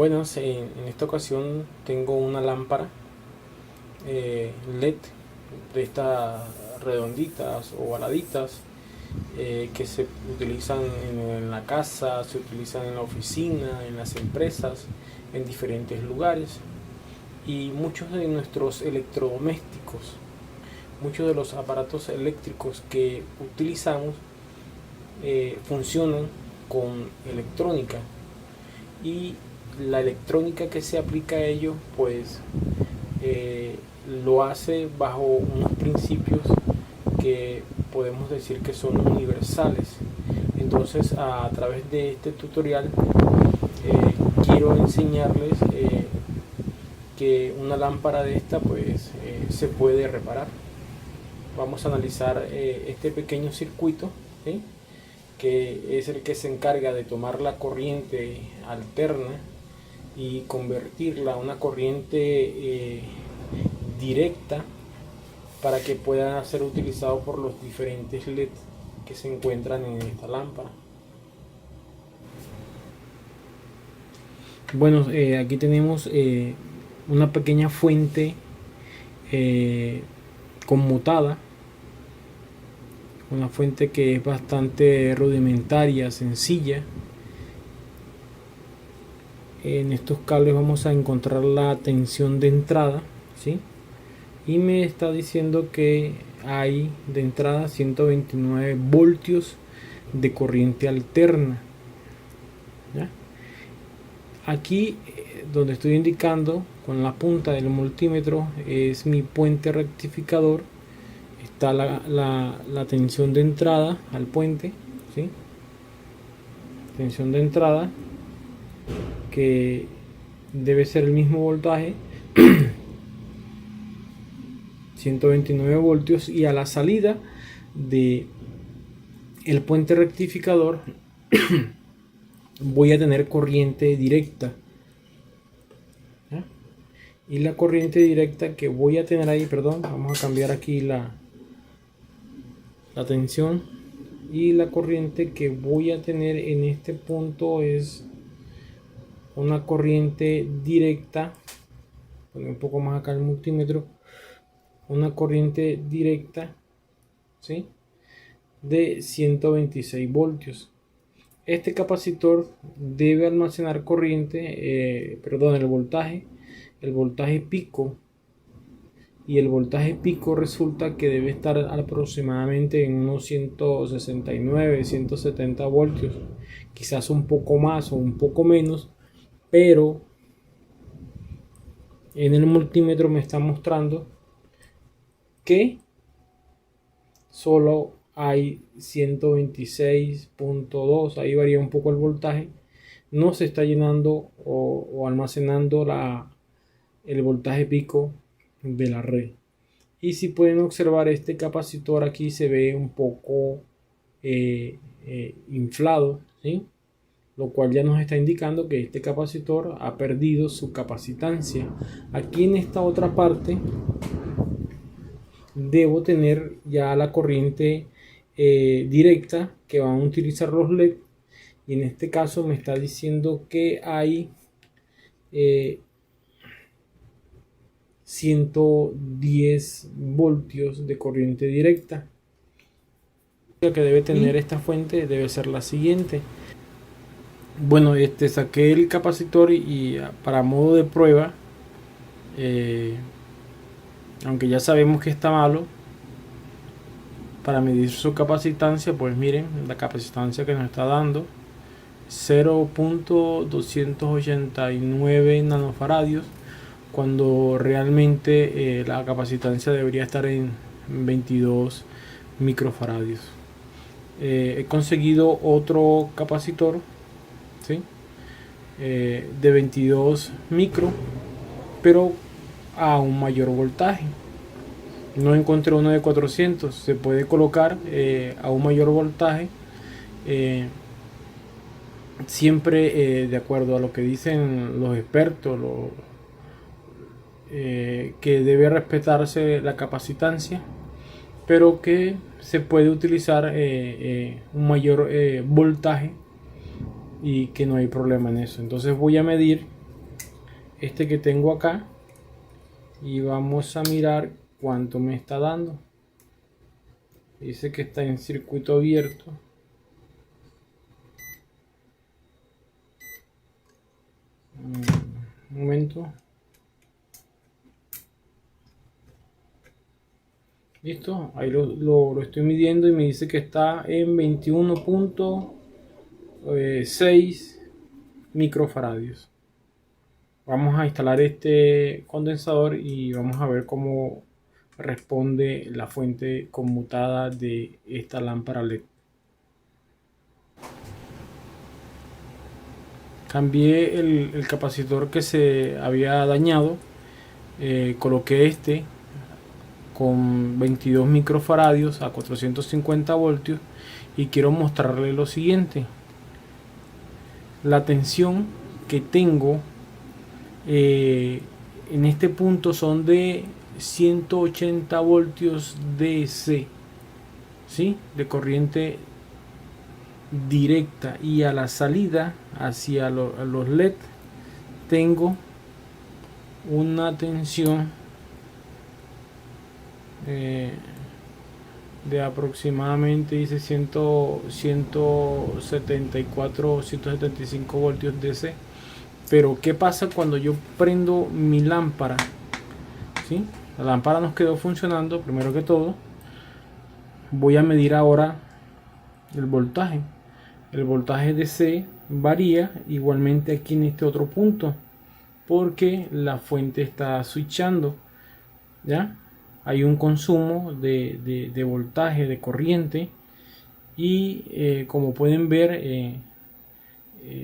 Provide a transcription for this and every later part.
Buenas, en esta ocasión tengo una lámpara LED de estas redonditas o ovaladitas que se utilizan en la casa, se utilizan en la oficina, en las empresas, en diferentes lugares. Y muchos de nuestros electrodomésticos, muchos de los aparatos eléctricos que utilizamos funcionan con electrónica, y la electrónica que se aplica a ello pues lo hace bajo unos principios que podemos decir que son universales. Entonces a través de este tutorial quiero enseñarles que una lámpara de esta pues se puede reparar. Vamos a analizar este pequeño circuito, ¿sí?, que es el que se encarga de tomar la corriente alterna y convertirla a una corriente directa para que pueda ser utilizado por los diferentes LED que se encuentran en esta lámpara. Bueno, aquí tenemos una pequeña fuente conmutada, una fuente que es bastante rudimentaria, sencilla. En estos cables vamos a encontrar la tensión de entrada, ¿sí? Y me está diciendo que hay de entrada 129 voltios de corriente alterna, ¿ya? Aquí donde estoy indicando con la punta del multímetro es mi puente rectificador. Está la tensión de entrada al puente, ¿sí? Tensión de entrada que debe ser el mismo voltaje, 129 voltios, y a la salida de el puente rectificador voy a tener corriente directa, ¿ya? Y la corriente directa que voy a tener ahí, perdón, vamos a cambiar aquí la tensión, y la corriente que voy a tener en este punto es una corriente directa. Poner un poco más acá el multímetro, una corriente directa, ¿sí?, de 126 voltios. Este capacitor debe almacenar corriente, el voltaje pico, y el voltaje pico resulta que debe estar aproximadamente en unos 169, 170 voltios, quizás un poco más o un poco menos, pero en el multímetro me está mostrando que solo hay 126.2, ahí varía un poco el voltaje, no se está llenando o almacenando el voltaje pico de la red. Y si pueden observar, este capacitor aquí se ve un poco inflado, ¿sí?, lo cual ya nos está indicando que este capacitor ha perdido su capacitancia. Aquí en esta otra parte debo tener ya la corriente directa que van a utilizar los LED, y en este caso me está diciendo que hay 110 voltios de corriente directa. La que debe tener esta fuente debe ser la siguiente. Bueno, saqué el capacitor y para modo de prueba, aunque ya sabemos que está malo, para medir su capacitancia, pues miren la capacitancia que nos está dando: 0.289 nanofaradios, cuando realmente la capacitancia debería estar en 22 microfaradios. He conseguido otro capacitor, ¿sí?, de 22 micro, pero a un mayor voltaje. No encontré uno de 400. Se puede colocar a un mayor voltaje, siempre de acuerdo a lo que dicen los expertos, que debe respetarse la capacitancia, pero que se puede utilizar un mayor voltaje y que no hay problema en eso. Entonces voy a medir este que tengo acá y vamos a mirar cuánto me está dando. Dice que está en circuito abierto. Un momento. Listo, ahí lo estoy midiendo y me dice que está en 21.6 microfaradios. Vamos a instalar este condensador y vamos a ver cómo responde la fuente conmutada de esta lámpara LED. Cambié el capacitor que se había dañado, coloqué este con 22 microfaradios a 450 voltios y quiero mostrarle lo siguiente. La tensión que tengo en este punto son de 180 voltios DC, ¿sí? De corriente directa, y a la salida hacia los LED tengo una tensión de aproximadamente, dice 174 175 voltios DC. Pero ¿qué pasa cuando yo prendo mi lámpara? ¿Sí? La lámpara nos quedó funcionando. Primero que todo, voy a medir ahora el voltaje. El voltaje DC varía igualmente aquí en este otro punto, porque la fuente está switchando. ¿Ya? Hay un consumo de voltaje, de corriente, y como pueden ver,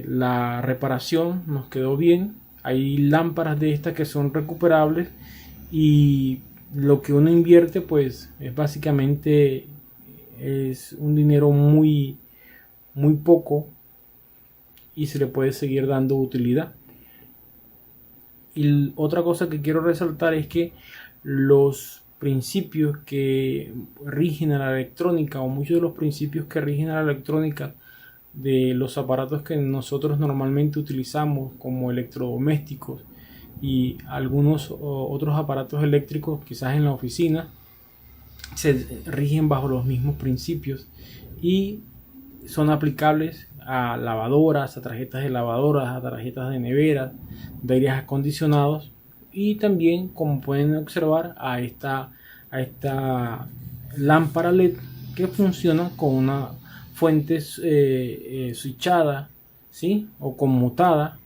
la reparación nos quedó bien. Hay lámparas de estas que son recuperables, y lo que uno invierte pues es básicamente es un dinero muy poco, y se le puede seguir dando utilidad. Y otra cosa que quiero resaltar es que los principios que rigen a la electrónica, o muchos de los principios que rigen a la electrónica de los aparatos que nosotros normalmente utilizamos como electrodomésticos y algunos otros aparatos eléctricos, quizás en la oficina, se rigen bajo los mismos principios y son aplicables a lavadoras, a tarjetas de lavadoras, a tarjetas de neveras, de aires acondicionados, y también, como pueden observar, a esta lámpara LED que funciona con una fuente switchada, ¿sí? O conmutada,